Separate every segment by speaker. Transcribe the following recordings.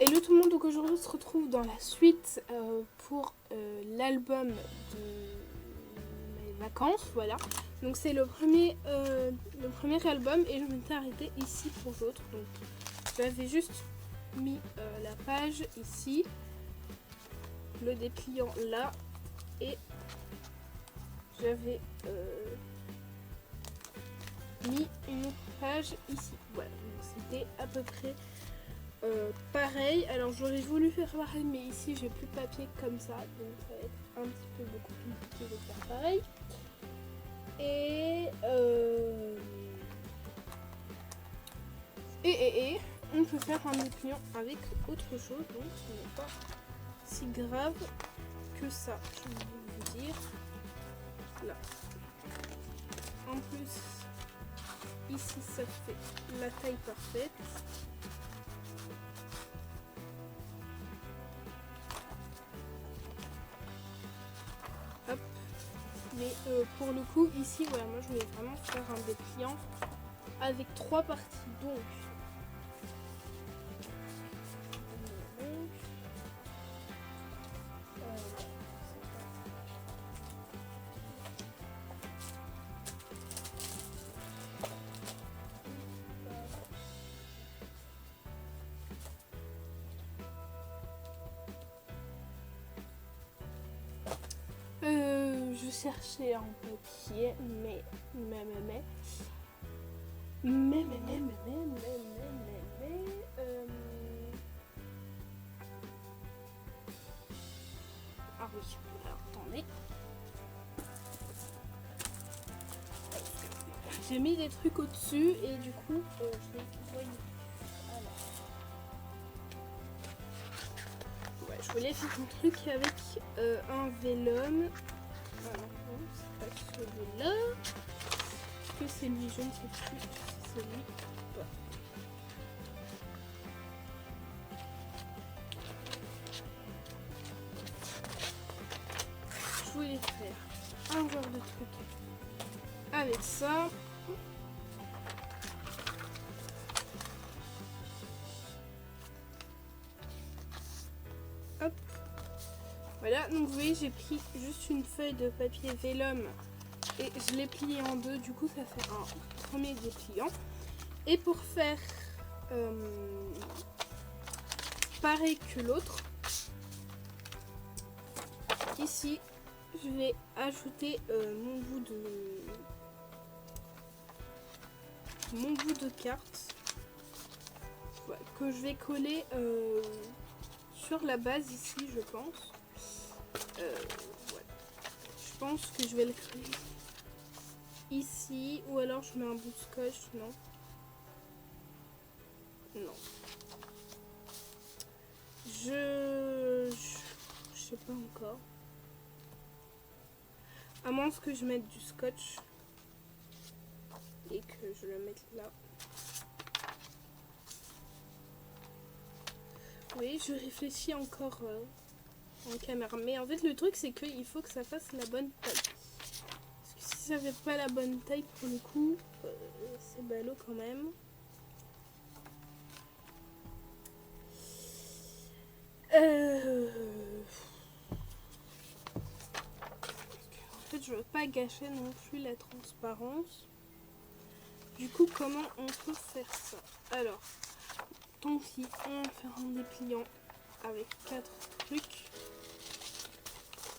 Speaker 1: Hello tout le monde, donc aujourd'hui on se retrouve dans la suite pour l'album de mes vacances, voilà. Donc c'est le premier album et je m'étais arrêtée ici pour l'autre. Donc j'avais juste mis la page ici, le dépliant là et j'avais mis une autre page ici. Voilà, donc c'était à peu près pareil. Alors j'aurais voulu faire pareil, mais ici j'ai plus de papier comme ça, donc ça va être un petit peu beaucoup plus compliqué de faire pareil. Et on peut faire un dépliant avec autre chose, donc ce n'est pas si grave que ça, je vais vous dire. Là. En plus, ici ça fait la taille parfaite. Hop. Mais pour le coup, ici, voilà, moi je voulais vraiment faire un dépliant avec 3 parties. Donc, je cherchais un papier, mais ah oui, alors attendez. J'ai mis des trucs au-dessus et du coup, je vais voyez. Ouais, je voulais faire un truc avec un vélum. Alors, non, c'est pas celui-là. Est-ce que c'est lui? Je ne sais plus si c'est lui ou pas. Je voulais faire un genre de truc avec ça. Hop. Voilà, donc vous voyez, j'ai pris juste une feuille de papier vélum et je l'ai plié en deux. Du coup, ça fait un premier dépliant. Et pour faire pareil que l'autre, ici, je vais ajouter mon bout de carte, ouais, que je vais coller sur la base ici, je pense. Ouais. Je pense que je vais le coller ici, ou alors je mets un bout de scotch, non. Je sais pas encore. À moins que je mette du scotch et que je le mette là. Oui, je réfléchis encore en caméra. Mais en fait, le truc, c'est qu'il faut que ça fasse la bonne taille. Parce que si ça fait pas la bonne taille, pour le coup, c'est ballot quand même. En fait, je veux pas gâcher non plus la transparence. Du coup, comment on peut faire ça? Alors, tant pis, on va faire un dépliant avec 4 trucs.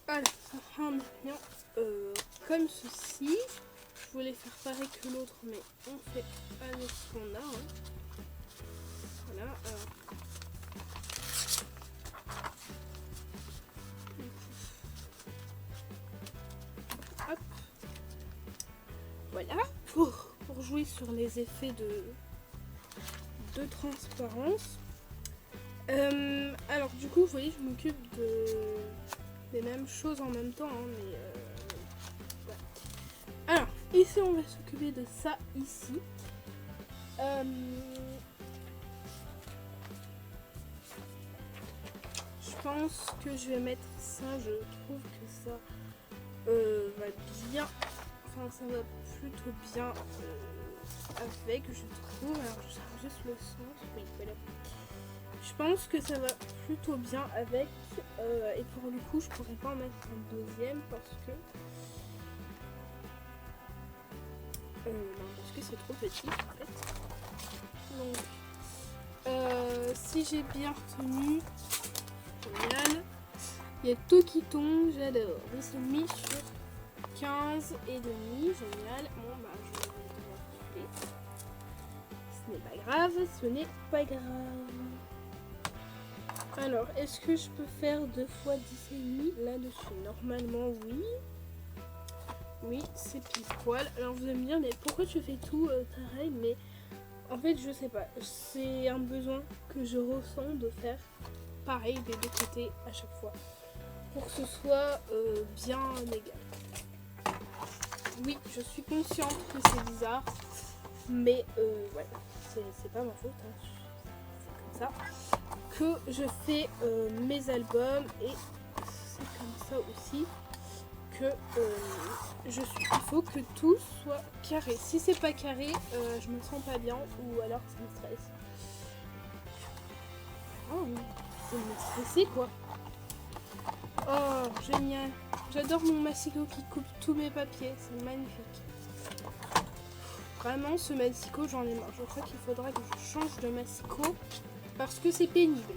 Speaker 1: Alors, ça fera un dépliant comme ceci. Je voulais faire pareil que l'autre, mais on fait avec ce qu'on a. Hein. Voilà. Hop. Voilà. Pour jouer sur les effets de transparence. Alors du coup, vous voyez, je m'occupe des mêmes choses en même temps, hein, mais ouais. Alors, ici, on va s'occuper de ça ici. Je pense que je vais mettre ça. Je trouve que ça va bien. Enfin, ça va plutôt bien avec, je trouve, alors je sais juste le sens, oui, voilà. Je pense que ça va plutôt bien avec, et pour le coup, je pourrais pas en mettre un deuxième parce que c'est trop petit en fait. Donc, si j'ai bien retenu, génial. Il y a tout qui tombe, j'adore. Ils sont mis sur 15 et demi, génial. Bon bah je vais devoir couper. Ce n'est pas grave, ce n'est pas grave. Alors, est-ce que je peux faire 2 fois 10 et demi là-dessus? Normalement oui. Oui, c'est pile poil. Alors vous allez me dire, mais pourquoi tu fais tout pareil? Mais en fait, je sais pas. C'est un besoin que je ressens de faire pareil des deux côtés à chaque fois. Pour que ce soit bien égal. Oui, je suis consciente que c'est bizarre. Mais ouais, c'est pas ma faute. Hein. C'est comme ça que je fais mes albums. Et c'est comme ça aussi que il faut que tout soit carré. Si c'est pas carré, je me sens pas bien ou alors ça me stresse. Oh, c'est me stresser quoi. Oh, génial. J'adore mon massicot qui coupe tous mes papiers. C'est magnifique. Vraiment, ce massicot, j'en ai marre. Je crois qu'il faudra que je change de massicot parce que c'est pénible.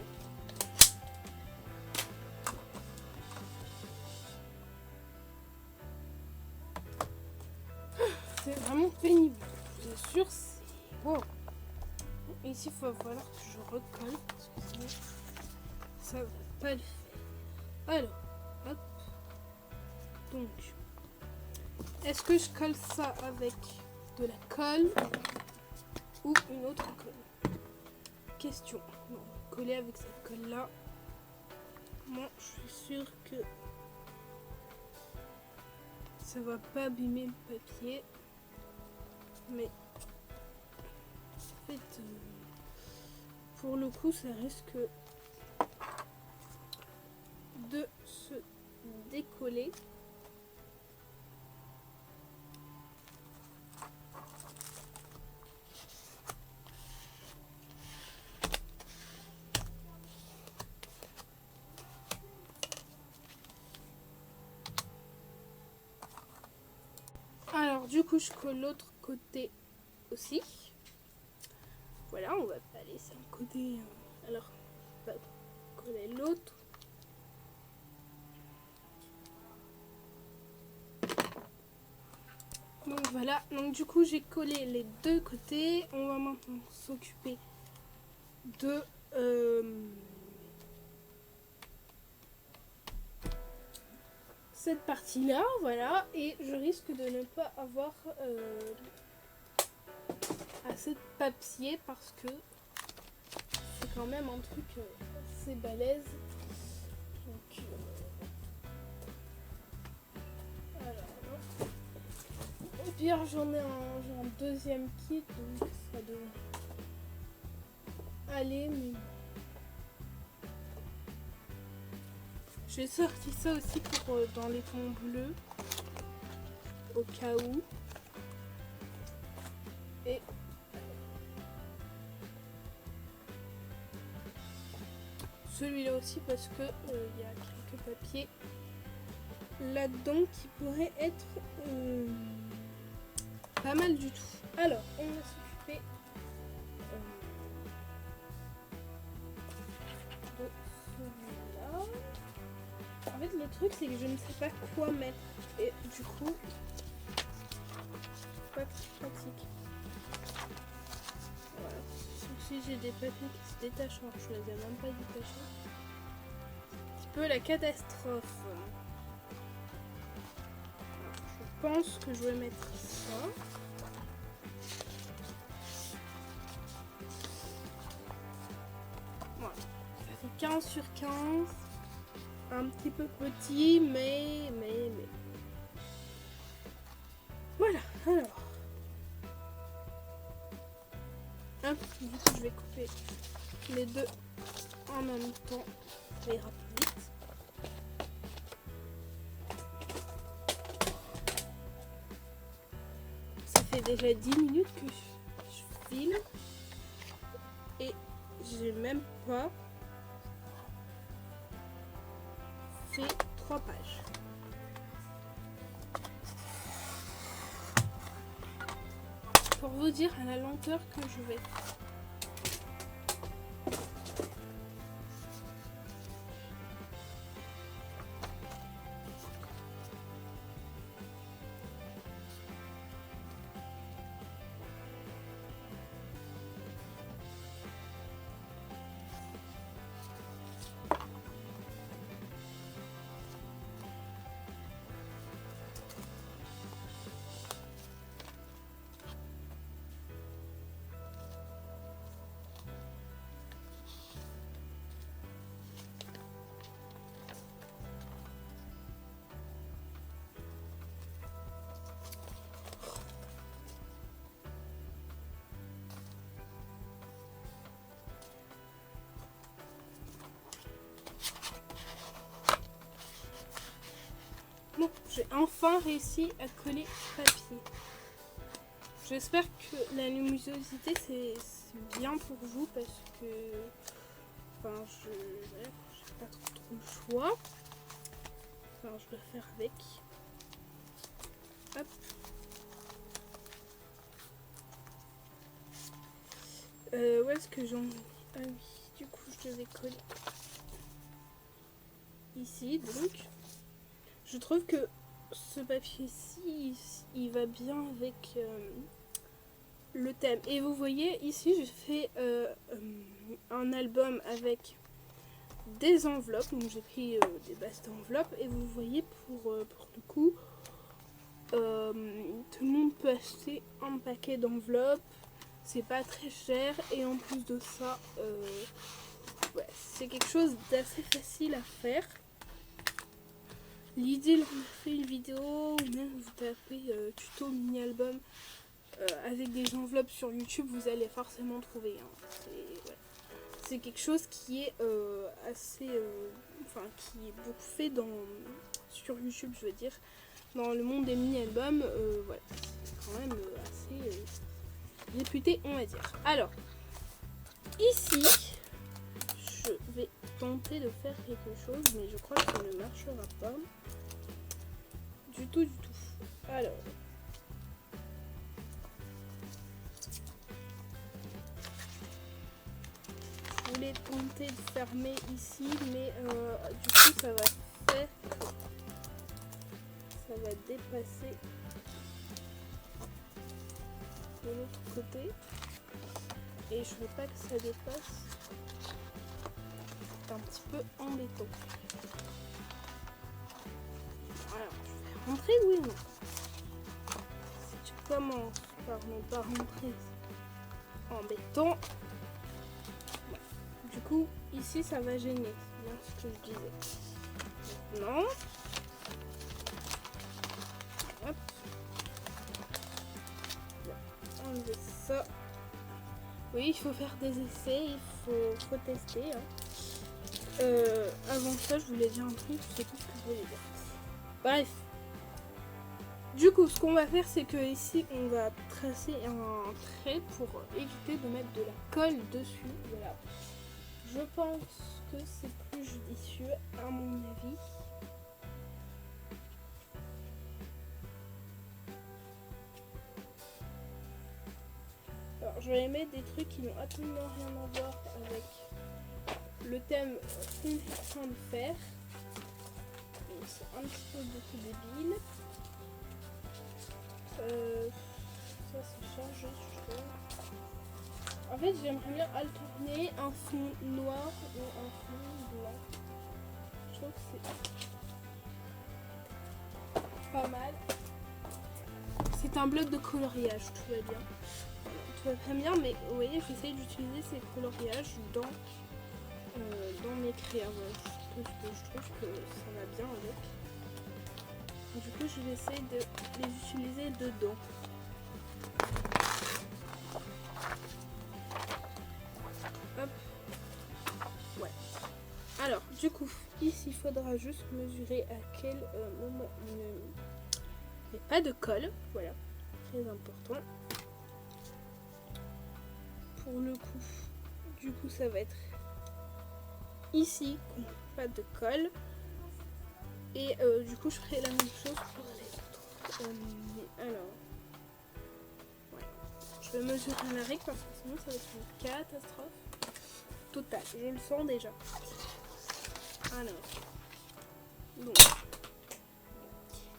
Speaker 1: C'est vraiment pénible. C'est sûr, c'est... Wow. Ici, il va falloir que je recolle parce que sinon, ça va pas le faire. Alors, hop. Donc, est-ce que je colle ça avec de la colle ou une autre colle? Question. Bon, coller avec cette colle-là. Moi, je suis sûre que ça va pas abîmer le papier. Mais en fait, pour le coup, ça risque de se décoller. Alors du coup, je colle l'autre côté aussi. Voilà, on va pas laisser un côté. Alors, on va coller l'autre. Donc voilà, donc du coup j'ai collé les deux côtés. On va maintenant s'occuper de cette partie là, voilà, et je risque de ne pas avoir assez de papier parce que c'est quand même un truc assez balèze. Donc alors, au pire j'en ai un deuxième kit, donc ça devrait aller, mais j'ai sorti ça aussi pour dans les tons bleus au cas où. Et celui-là aussi parce que il y a quelques papiers là-dedans qui pourraient être pas mal du tout. Alors, on va s'occuper de celui-là. En fait, le truc, c'est que je ne sais pas quoi mettre. Et du coup, c'est pas très pratique. Voilà. Si j'ai des papiers qui se détachent, alors je les ai même pas détachés. Un petit peu la catastrophe. Alors, je pense que je vais mettre ça. Voilà. Ça fait 15 sur 15. Un petit peu petit, mais. Voilà, alors. Hop, du coup, je vais couper les deux en même temps. Ça ira plus vite. Ça fait déjà 10 minutes que je filme et j'ai même pas fait 3 pages. Pour vous dire à la lenteur que je vais. Bon, j'ai enfin réussi à coller le papier. J'espère que la luminosité c'est bien pour vous parce que enfin j'ai pas trop le choix. Enfin je dois faire avec. Hop. Où est-ce que j'en ai? Ah oui, du coup je devais coller ici donc. Je trouve que ce papier-ci, il va bien avec le thème. Et vous voyez, ici, je fais un album avec des enveloppes. Donc, j'ai pris des bases d'enveloppes. Et vous voyez, pour le coup, tout le monde peut acheter un paquet d'enveloppes. C'est pas très cher. Et en plus de ça, ouais, c'est quelque chose d'assez facile à faire. L'idée, on a fait une vidéo, ou même vous tapez tuto mini-album avec des enveloppes sur YouTube, vous allez forcément trouver. Hein. C'est quelque chose qui est assez... enfin, qui est beaucoup fait sur YouTube, je veux dire. Dans le monde des mini-albums, voilà. C'est quand même assez réputé, on va dire. Alors, ici, je vais tenter de faire quelque chose, mais je crois que ça ne marchera pas. Du tout. Alors. Je voulais tenter de fermer ici, mais du coup ça va faire que ça va dépasser de l'autre côté. Et je veux pas que ça dépasse. C'est un petit peu embêtant. Alors, je vais rentrer, oui ou non? Si tu commences par ne pas rentrer, c'est embêtant. Ouais. Du coup, ici, ça va gêner. C'est bien ce que je disais. Maintenant, hop. Enlever ça. Oui, il faut faire des essais, il faut tester. Hein. Avant ça, je voulais dire un truc, je sais plus ce que je voulais dire. Bref. Du coup, ce qu'on va faire, c'est que ici, on va tracer un trait pour éviter de mettre de la colle dessus. Voilà. Je pense que c'est plus judicieux, à mon avis. Alors, je vais mettre des trucs qui n'ont absolument rien à voir avec le thème qu'on est en train de faire. Donc, c'est un petit peu beaucoup débile. Ça c'est chargé, je trouve. En fait, j'aimerais bien alterner un fond noir ou un fond blanc. Je trouve que c'est pas mal. C'est un bloc de coloriage, tout va bien. Tout va très bien, mais vous voyez, j'essaie d'utiliser ces coloriages dans mes créas. Voilà, je trouve que ça va bien avec. Du coup, je vais essayer de les utiliser dedans. Hop. Ouais. Alors, du coup, ici, il faudra juste mesurer à quel moment il n'y a pas de colle. Voilà. très important. Pour le coup, du coup ça va être ici, pas de colle. Et du coup je ferai la même chose pour les autres. Alors, ouais. Je vais mesurer la règle parce que sinon ça va être une catastrophe totale. Je le sens déjà. Alors, donc,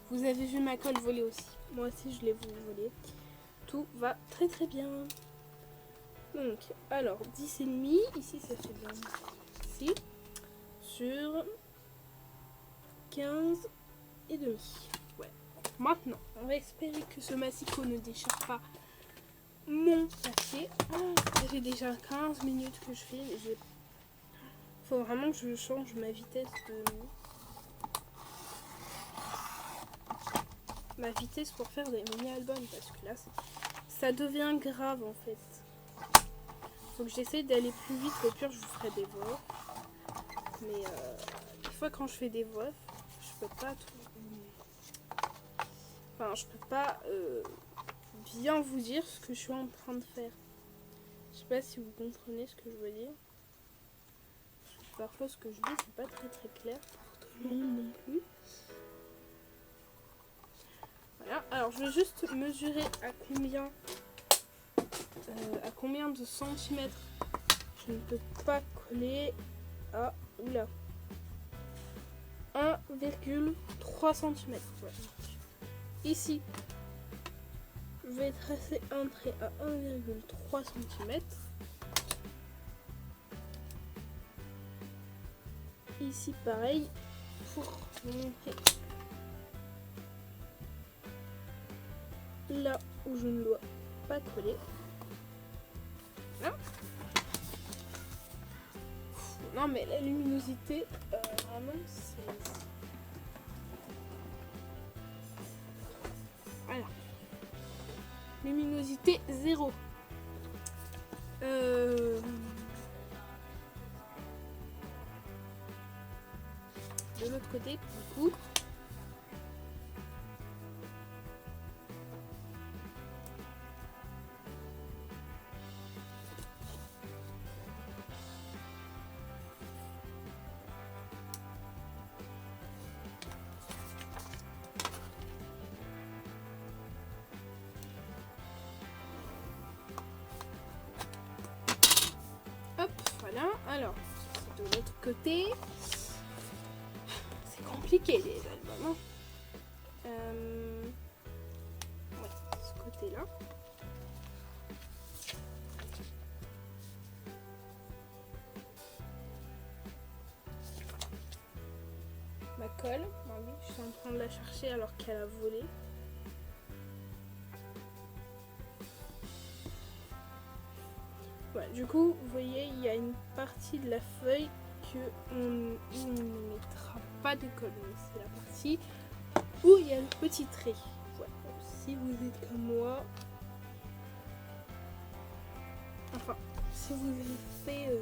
Speaker 1: vous avez vu ma colle voler aussi. Moi aussi je l'ai vu voler. Tout va très très bien. Donc, alors 10,5. Ici ça fait bien. Ici. Sur 15 et demi. Ouais. Maintenant, on va espérer que ce massicot ne déchire pas mon papier. Ça fait déjà 15 minutes que je fais. Il faut vraiment que je change ma vitesse pour faire des mini-albums parce que là ça devient grave en fait. Faut que j'essaie d'aller plus vite. Au pire je vous ferai des voix. Mais des fois quand je fais des voix, je peux pas tout. Enfin, je peux pas bien vous dire ce que je suis en train de faire. Je sais pas si vous comprenez ce que je veux dire. Parfois, ce que je dis, c'est pas très très clair pour tout le monde non plus. Voilà. Alors, je vais juste mesurer à combien de centimètres je ne peux pas coller à 1,3 cm. Ouais. Ici, je vais tracer un trait à 1,3 cm. Ici, pareil, pour vous montrer là où je ne dois pas coller. Voilà. Non, mais la luminosité, vraiment, c'est... Voilà. Luminosité 0. De l'autre côté, du coup. Hop, voilà. Alors, de l'autre côté. C'est compliqué les albums. Hein. Ouais, ce côté-là. Ma colle, bah oui, je suis en train de la chercher alors qu'elle a volé. Voilà, du coup, vous voyez, il y a une partie de la feuille on ne mettra pas de colle. C'est la partie où il y a le petit trait. Voilà. Si vous êtes comme moi, enfin, si vous avez fait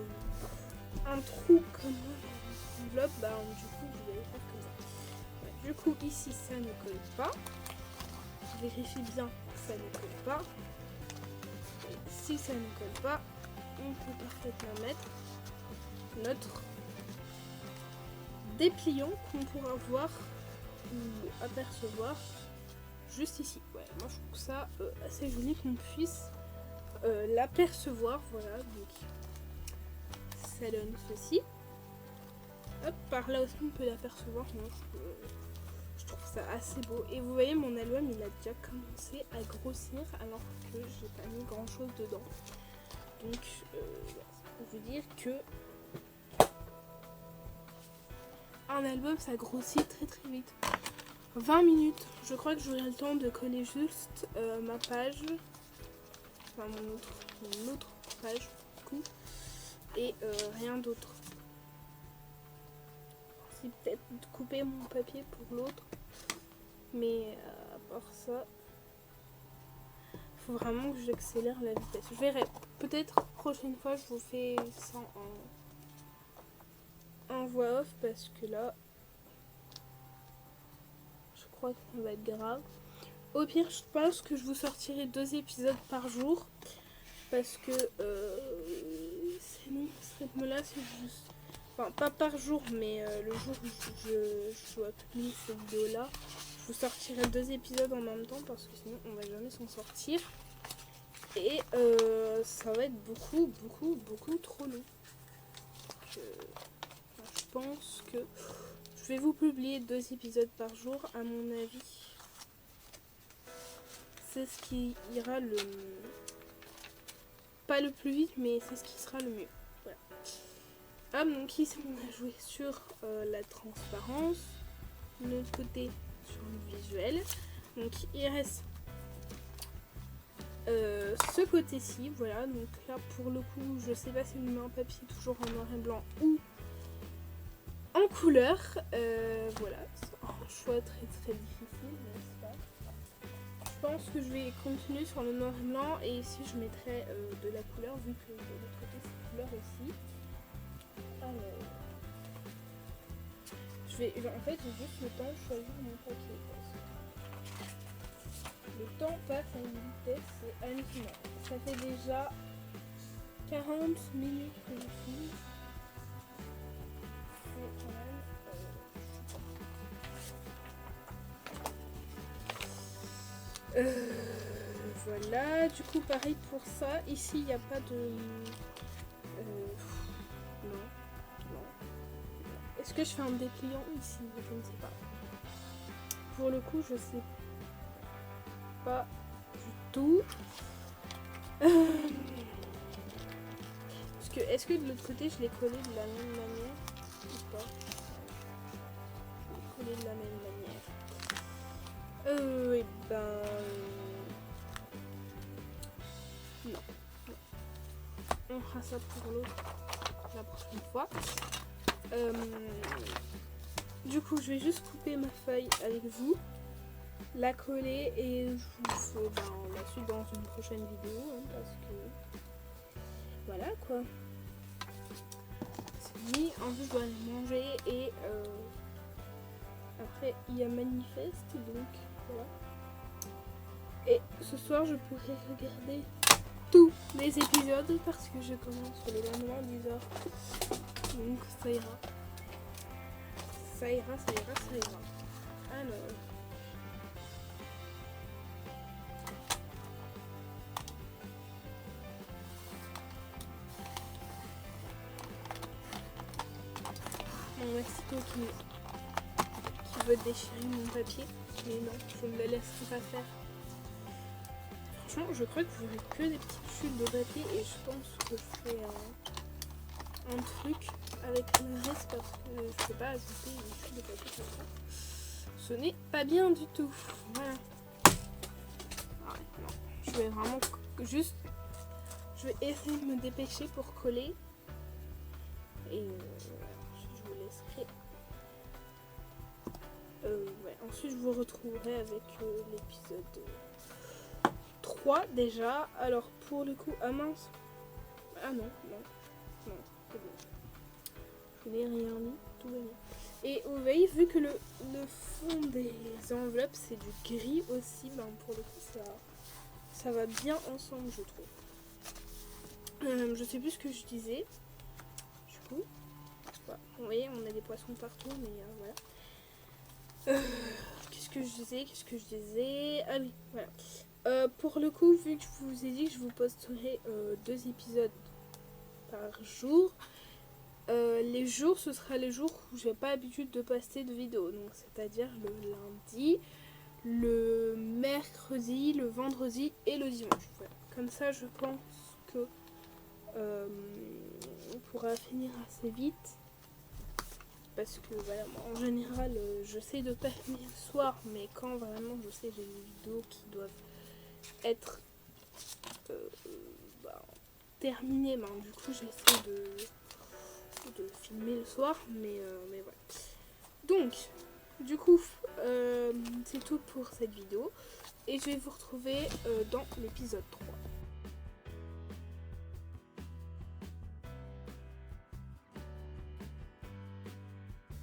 Speaker 1: un trou comme moi dans l'enveloppe, bah, du coup, vous allez faire comme ça. Voilà, du coup, ici, ça ne colle pas. Vérifiez bien que ça ne colle pas. Et si ça ne colle pas, on peut parfaitement mettre notre dépliant qu'on pourra voir ou apercevoir juste ici. Ouais, moi je trouve ça assez joli qu'on puisse l'apercevoir. Voilà, donc ça donne ceci. Hop, par là aussi on peut l'apercevoir. Moi je trouve ça assez beau. Et vous voyez, mon album il a déjà commencé à grossir alors que j'ai pas mis grand chose dedans. Donc c'est pour vous dire que un album ça grossit très très vite. 20 minutes, je crois que j'aurai le temps de coller juste ma page, enfin mon autre page du coup, et rien d'autre. C'est peut-être de couper mon papier pour l'autre, mais à part ça, faut vraiment que j'accélère la vitesse. Je verrai, peut-être prochaine fois je vous fais ça en voix off parce que là je crois que ça va être grave. Au pire, je pense que je vous sortirai 2 épisodes par jour. Parce que sinon, ce rythme-là, c'est juste... Enfin, pas par jour, mais le jour où je dois publier cette vidéo-là, je vous sortirai 2 épisodes en même temps parce que sinon, on va jamais s'en sortir. Et ça va être beaucoup trop long. Donc, je pense que je vais vous publier 2 épisodes par jour, à mon avis. C'est ce qui ira le... Pas le plus vite, mais c'est ce qui sera le mieux. Voilà. Ah, donc ici, on a joué sur la transparence. De l'autre côté, sur le visuel. Donc, il reste ce côté-ci. Voilà. Donc là, pour le coup, je sais pas si je mets un papier toujours en noir et blanc ou en couleur. Voilà. C'est un choix très difficile, n'est-ce pas? Je pense que je vais continuer sur le noir et blanc et ici je mettrai de la couleur vu que de l'autre côté c'est couleur aussi. Alors, en fait j'ai juste le temps de choisir mon papier. Le temps passe à une vitesse hallucinante. Ça fait déjà 40 minutes que je filme. C'est quand même... Voilà, du coup pareil pour ça, ici il n'y a pas de... non. Est-ce que je fais un dépliant ici? Je ne sais pas. Pour le coup je sais pas du tout. Parce que, est-ce que de l'autre côté je l'ai collé de la même manière ou pas? Je l'ai collé de la même manière. Et ben... Non. On fera ça pour l'autre la prochaine fois. Du coup, je vais juste couper ma feuille avec vous, la coller et je vous ferai la suite dans une prochaine vidéo parce que voilà quoi. C'est fini. En plus, je dois aller manger et après il y a manifeste donc voilà. Et ce soir, je pourrai regarder tous les épisodes parce que je commence le lendemain 10h. Donc ça ira. Ça ira. Alors. Mon Mexico qui veut déchirer mon papier. Mais non, je ne le laisserai pas faire. Franchement, je crois que vous n'avez que des petites chutes de papier et je pense que je fais un truc avec le reste parce que je peux pas ajouter une chute de papier comme ça. Ce n'est pas bien du tout. Voilà. Ah, non. Je vais vraiment juste... Je vais essayer de me dépêcher pour coller. Et je vous laisserai... ouais. Ensuite, je vous retrouverai avec l'épisode 3 déjà. Alors, pour le coup... Ah mince. Ah non. C'est bon. Je n'ai rien mis. Tout va bien. Et vous voyez, vu que le fond des enveloppes c'est du gris aussi, ben pour le coup ça va bien ensemble je trouve. Je sais plus ce que je disais. Du coup, voilà. Vous voyez, on a des poissons partout, mais voilà. Qu'est-ce que je disais? Ah oui, voilà. Pour le coup, vu que je vous ai dit que je vous posterai 2 épisodes par jour. Les jours, ce sera les jours où j'ai pas l'habitude de poster de vidéos, donc c'est-à-dire le lundi, le mercredi, le vendredi et le dimanche. Voilà. Comme ça, je pense que on pourra finir assez vite, parce que voilà, moi, en général, j'essaie de pas finir le soir, mais quand vraiment je sais que j'ai des vidéos qui doivent être terminées, ben, du coup j'essaie de filmer le soir, mais voilà. Donc, du coup, c'est tout pour cette vidéo et je vais vous retrouver dans l'épisode 3.